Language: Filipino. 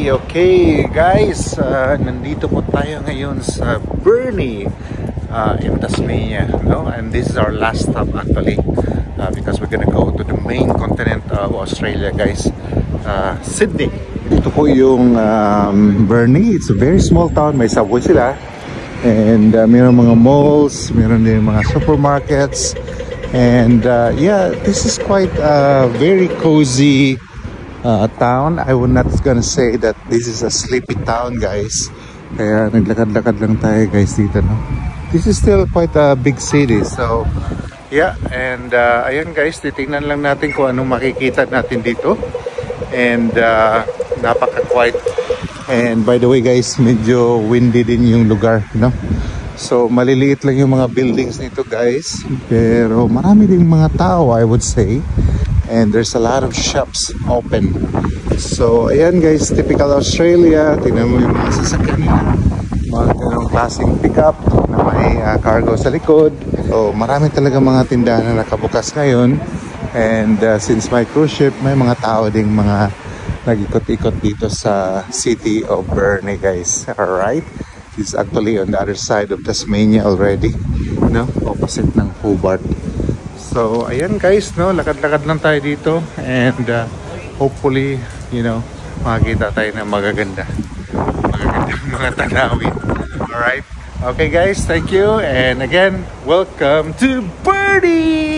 Okay guys, nandito po tayo ngayon sa Burnie in Tasmania, no? And this is our last stop actually, because we're gonna go to the main continent of Australia guys, Sydney. Ito po yung Burnie. It's a very small town, may subway sila, and mayroon mga malls, mayroon din mga supermarkets, and yeah, this is quite a very cozy town. I would not gonna say that this is a sleepy town guys, kaya naglakad-lakad lang tayo guys dito, no? This is still quite a big city, so yeah. And ayun guys, titingnan lang natin kung anong makikita natin dito, and napaka-quiet. And by the way guys, medyo windy din yung lugar, no? So maliliit lang yung mga buildings nito guys, pero marami ding mga tao, I would say. And there's a lot of shops open. So ayan guys, typical Australia. Tingnan mo yung mga sasakyan nila, mga ganong klaseng pickup na may cargo sa likod. So marami talaga mga tindahan na nakabukas ngayon. And since my cruise ship, may mga tao ding mga nag-ikot-ikot dito sa city of Burnie guys. Alright, this is actually on the other side of Tasmania already, no? Opposite ng Hobart. So ayan guys, no, lakad-lakad lang tayo dito, and hopefully, you know, makikita tayo ng magagandang mga tanawin. Alright, okay guys, thank you, and again, welcome to Burnie!